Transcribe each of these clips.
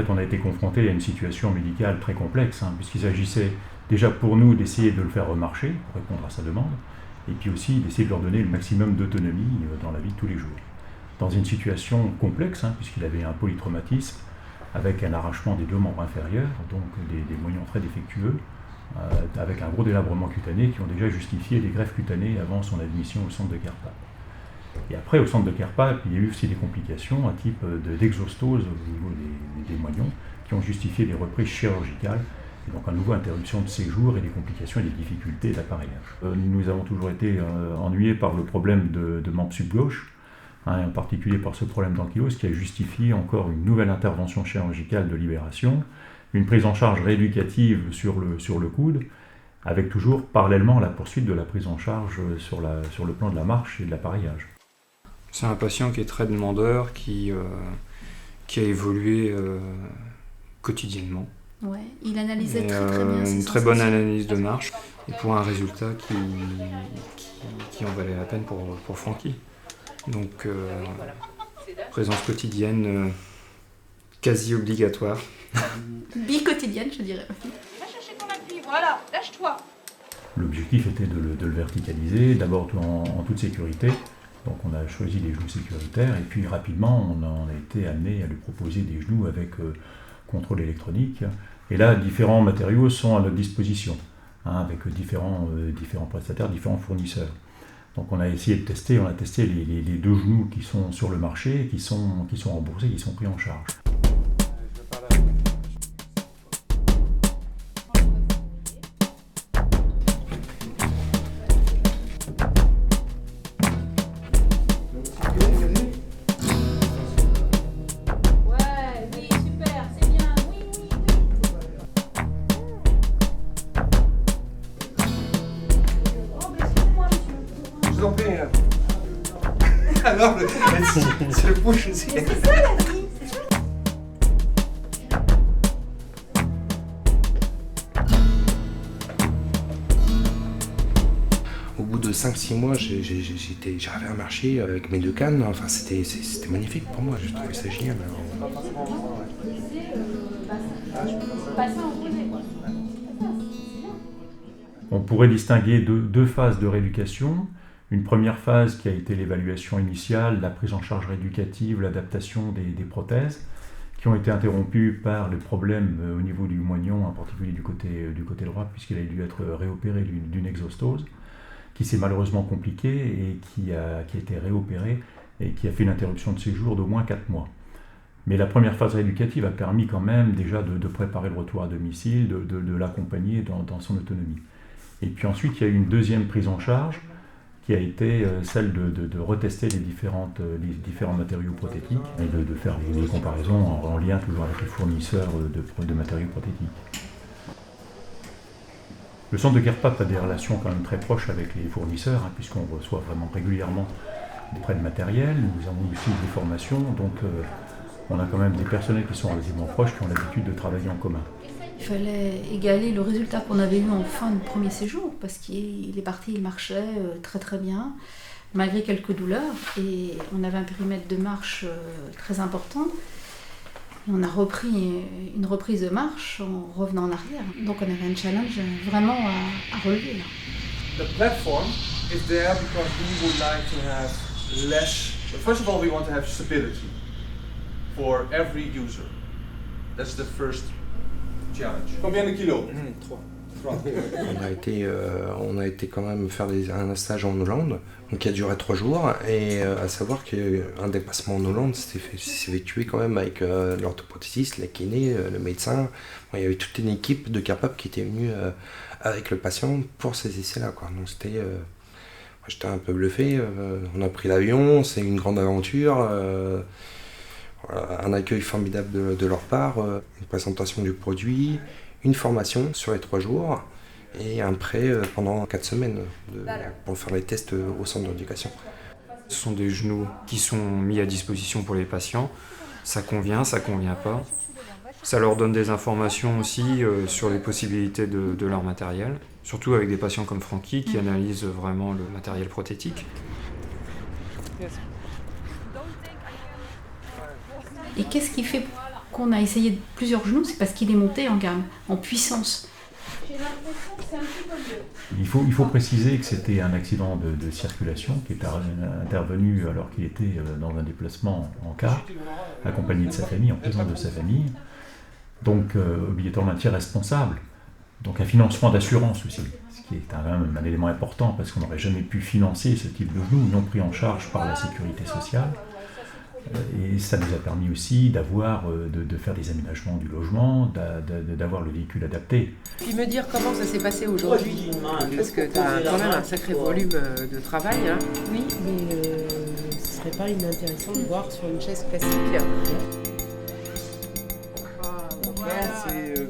fait, on a été confronté à une situation médicale très complexe, puisqu'il s'agissait déjà pour nous d'essayer de le faire remarcher, pour répondre à sa demande, et puis aussi d'essayer de leur donner le maximum d'autonomie dans la vie de tous les jours. Dans une situation complexe, puisqu'il avait un polytraumatisme, avec un arrachement des deux membres inférieurs, donc des moignons très défectueux, avec un gros délabrement cutané qui ont déjà justifié des greffes cutanées avant son admission au centre de Kerpap. Et après, au centre de Kerpap, il y a eu aussi des complications, un type d'exostose au niveau des moignons, qui ont justifié des reprises chirurgicales, et donc à nouveau interruption de séjour et des complications et des difficultés d'appareillage. Nous avons toujours été ennuyés par le problème de membre sud-gauche, en particulier par ce problème d'ankylose qui a justifié encore une nouvelle intervention chirurgicale de libération, une prise en charge rééducative sur le coude, avec toujours parallèlement la poursuite de la prise en charge sur le plan de la marche et de l'appareillage. C'est un patient qui est très demandeur, qui a évolué quotidiennement. Ouais, il analysait très bien ses une très bonne analyse de marche, et pour un résultat qui en valait la peine pour Francky. Donc, présence quotidienne quasi obligatoire. Bi-quotidienne, je dirais. Va chercher ton appui, voilà, lâche-toi. L'objectif était de le verticaliser, d'abord en toute sécurité. Donc on a choisi des genoux sécuritaires et puis rapidement on a été amené à lui proposer des genoux avec contrôle électronique. Et là, différents matériaux sont à notre disposition, avec différents prestataires, différents fournisseurs. Donc on a essayé de tester, on a testé les deux genoux qui sont sur le marché, qui sont remboursés, qui sont pris en charge. Alors, c'est le bouche aussi. C'est ça la vie, c'est ça. Au bout de 5-6 mois, j'arrivais à marcher avec mes deux cannes. Enfin, c'était magnifique pour moi. J'ai trouvé ça génial. On pourrait distinguer deux phases de rééducation. Une première phase qui a été l'évaluation initiale, la prise en charge rééducative, l'adaptation des prothèses, qui ont été interrompues par les problèmes au niveau du moignon, en particulier du côté droit, puisqu'il a dû être réopéré d'une exostose, qui s'est malheureusement compliquée et qui a été réopérée et qui a fait une interruption de séjour d'au moins 4 mois. Mais la première phase rééducative a permis quand même déjà de préparer le retour à domicile, de l'accompagner dans son autonomie. Et puis ensuite, il y a eu une deuxième prise en charge, qui a été celle de retester les différents matériaux prothétiques et de faire des comparaisons en lien toujours avec les fournisseurs de matériaux prothétiques. Le centre de Kerpap a des relations quand même très proches avec les fournisseurs, puisqu'on reçoit vraiment régulièrement des prêts de matériel, nous avons aussi des formations, donc on a quand même des personnels qui sont relativement proches, qui ont l'habitude de travailler en commun. Il fallait égaler le résultat qu'on avait eu en fin de premier séjour, parce qu'il est parti, il marchait très très bien, malgré quelques douleurs, et on avait un périmètre de marche très important. Et on a repris une reprise de marche en revenant en arrière. Donc on avait un challenge vraiment à relever là. The platform is there because we would like to have less. First of all, we want to have stability for every user. That's the first challenge. Combien de kilos? 3. On a été quand même faire un stage en Hollande, donc qui a duré 3 jours, et à savoir qu'un dépassement en Hollande s'est effectué quand même avec l'orthoprothésiste, la kiné, le médecin. Bon, il y avait toute une équipe de Kerpap qui était venue avec le patient pour ces essais-là, quoi. Donc j'étais un peu bluffé. On a pris l'avion, c'est une grande aventure. Un accueil formidable de leur part, une présentation du produit, une formation sur les 3 jours et un prêt pendant 4 semaines pour faire les tests au centre d'éducation. Ce sont des genoux qui sont mis à disposition pour les patients. Ça convient pas. Ça leur donne des informations aussi sur les possibilités de leur matériel, surtout avec des patients comme Francky qui analysent vraiment le matériel prothétique. Et qu'est-ce qui fait pourquoi on a essayé plusieurs genoux, c'est parce qu'il est monté en gamme, en puissance. J'ai l'impression que c'est un petit peu mieux. Il faut préciser que c'était un accident de circulation qui est intervenu alors qu'il était dans un déplacement en car, accompagné de sa famille, en présence de sa famille. Donc, obligatoirement un tiers responsable. Donc, un financement d'assurance aussi, ce qui est un élément important parce qu'on n'aurait jamais pu financer ce type de genou non pris en charge par la sécurité sociale. Et ça nous a permis aussi d'avoir, de faire des aménagements du logement, d'avoir le véhicule adapté. Puis me dire comment ça s'est passé aujourd'hui, parce que tu as quand même un sacré volume de travail. Hein. Oui, mais ce serait pas inintéressant de voir sur une chaise classique.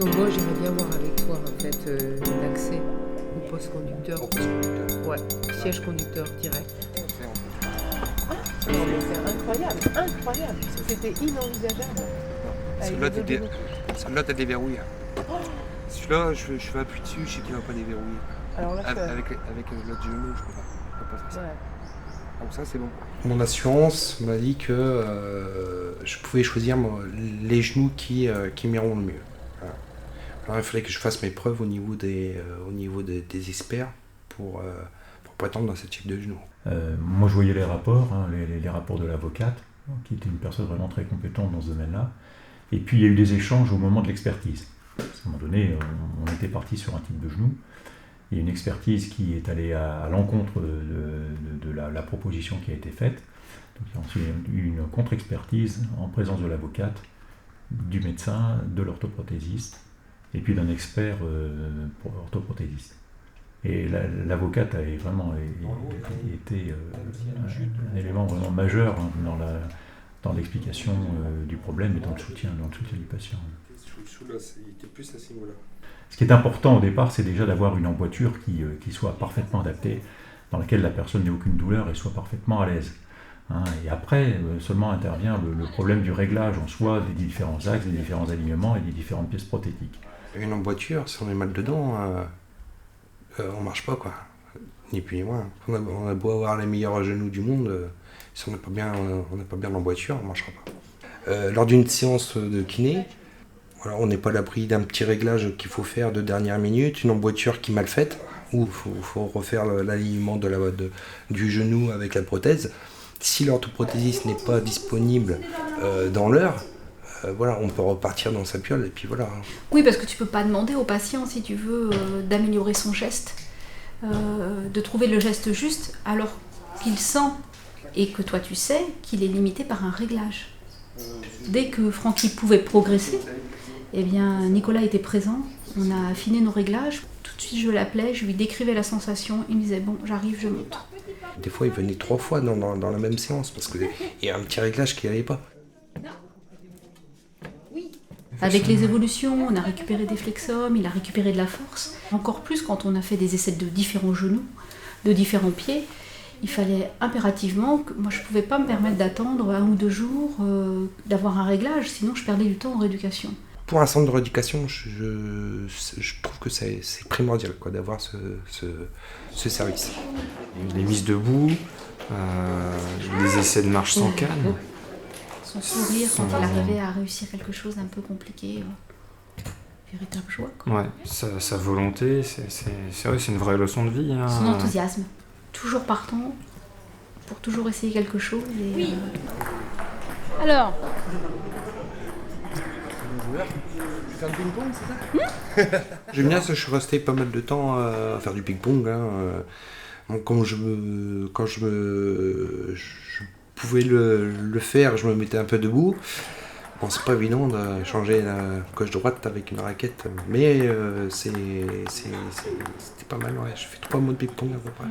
Donc moi j'aimerais bien voir avec toi en fait l'accès au poste conducteur. Ouais, siège conducteur direct. Non, mais c'est incroyable. C'était inenvisageable. Celui-là, t'as déverrouillé. Celui-là, je vais appuyer dessus, je sais qu'il va pas déverrouiller. Alors là, Avec l'autre genou, je peux pas faire ça. ouais. Donc ça, c'est bon. Mon assurance m'a dit que je pouvais choisir les genoux qui m'iront le mieux. Voilà. Alors, il fallait que je fasse mes preuves au niveau des experts pour prétendre dans ce type de genoux. Moi, je voyais les rapports, les rapports de l'avocate, qui était une personne vraiment très compétente dans ce domaine-là. Et puis, il y a eu des échanges au moment de l'expertise. Parce qu'à un moment donné, on était parti sur un type de genou. Il y a une expertise qui est allée à l'encontre de la proposition qui a été faite. Donc, il y a ensuite eu une contre-expertise en présence de l'avocate, du médecin, de l'orthoprothésiste, et puis d'un expert orthoprothésiste. Et l'avocate a vraiment été un élément vraiment majeur dans l'explication du problème et dans le soutien du patient. Ce qui est important au départ, c'est déjà d'avoir une emboîture qui soit parfaitement adaptée, dans laquelle la personne n'ait aucune douleur et soit parfaitement à l'aise. Et après, seulement intervient le problème du réglage en soi des différents axes, des différents alignements et des différentes pièces prothétiques. Une emboîture, si on est mal dedans, on marche pas, quoi. Ni plus ni moins. On a beau avoir les meilleurs genoux du monde, si on n'a pas bien l'emboîture, on marchera pas. Lors d'une séance de kiné, voilà, on n'est pas à l'abri d'un petit réglage qu'il faut faire de dernière minute, une emboîture qui est mal faite, ou il faut refaire l'alignement du genou avec la prothèse. Si l'orthoprothésiste n'est pas disponible dans l'heure, voilà, on peut repartir dans sa piole et puis voilà. Oui, parce que tu peux pas demander au patient, si tu veux, d'améliorer son geste, de trouver le geste juste, alors qu'il sent, et que toi tu sais, qu'il est limité par un réglage. Dès que Francky pouvait progresser, eh bien, Nicolas était présent, on a affiné nos réglages. Tout de suite, je l'appelais, je lui décrivais la sensation, il me disait « bon, j'arrive, je monte ». Des fois, il venait 3 fois dans la même séance, parce qu'il y a un petit réglage qui n'allait pas. Avec les évolutions, on a récupéré des flexums, il a récupéré de la force. Encore plus quand on a fait des essais de différents genoux, de différents pieds, il fallait impérativement que moi je ne pouvais pas me permettre d'attendre 1 ou 2 jours, d'avoir un réglage, sinon je perdais du temps en rééducation. Pour un centre de rééducation, je trouve que c'est primordial, quoi, d'avoir ce service. Les mises debout, les essais de marche sans canne. Son sourire quand il arrivait à réussir quelque chose d'un peu compliqué, véritable joie, quoi. Ouais, sa volonté, c'est vrai, c'est une vraie leçon de vie. Hein. Son enthousiasme, toujours partant pour toujours essayer quelque chose. Et, Oui. Alors, Faire du ping-pong, c'est ça? J'aime bien ça, je suis resté pas mal de temps à faire du ping-pong. Quand je pouvais le faire, je me mettais un peu debout. Bon, c'est pas évident de changer la gauche-droite avec une raquette, mais c'était pas mal, ouais. Je fais 3 mois de ping-pong à peu près.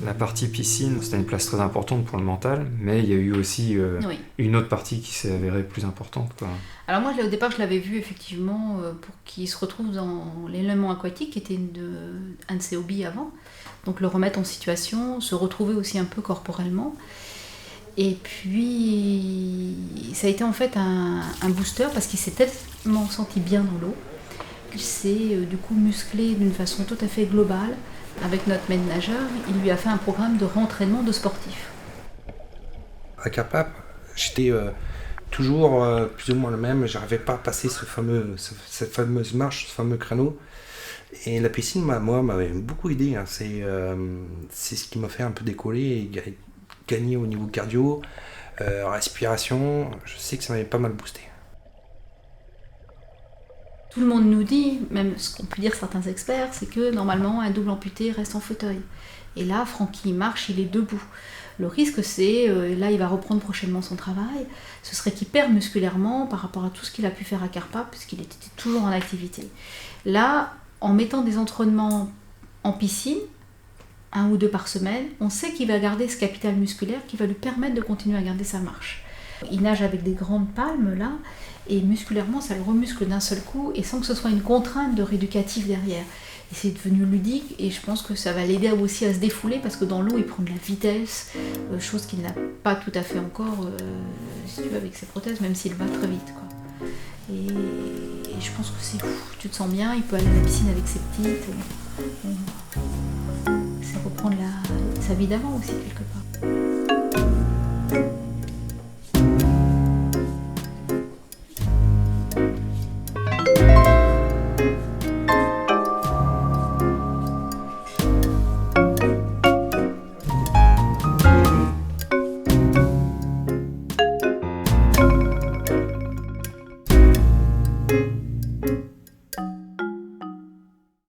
La partie piscine, c'était une place très importante pour le mental, mais il y a eu aussi oui. une autre partie qui s'est avérée plus importante, quoi. Alors moi, au départ, je l'avais vu effectivement pour qu'il se retrouve dans l'élément aquatique, qui était un de ses hobbies avant. Donc le remettre en situation, se retrouver aussi un peu corporellement. Et puis, ça a été en fait un booster parce qu'il s'est tellement senti bien dans l'eau qu'il s'est du coup musclé d'une façon tout à fait globale. Avec notre maître nageur, il lui a fait un programme de rentraînement de sportif. À Carpape, j'étais toujours plus ou moins le même. J'arrivais pas à passer cette fameuse marche, ce fameux créneau. Et la piscine, moi, m'avait beaucoup aidé. Hein. C'est ce qui m'a fait un peu décoller et gagner au niveau cardio, respiration. Je sais que ça m'avait pas mal boosté. Tout le monde nous dit, même ce qu'ont pu dire certains experts, c'est que normalement un double amputé reste en fauteuil. Et là, Francky marche, il est debout. Le risque, c'est, là il va reprendre prochainement son travail, ce serait qu'il perd musculairement par rapport à tout ce qu'il a pu faire à Carpape, puisqu'il était toujours en activité. Là, en mettant des entraînements en piscine, 1 ou 2 par semaine, on sait qu'il va garder ce capital musculaire qui va lui permettre de continuer à garder sa marche. Il nage avec des grandes palmes là, et musculairement ça le remuscle d'un seul coup et sans que ce soit une contrainte de rééducatif derrière. Et c'est devenu ludique et je pense que ça va l'aider aussi à se défouler parce que dans l'eau il prend de la vitesse, chose qu'il n'a pas tout à fait encore si tu veux, avec ses prothèses, même s'il va très vite, quoi. Et je pense que c'est tu te sens bien, il peut aller à la piscine avec ses petites. C'est reprendre sa vie d'avant aussi quelque part.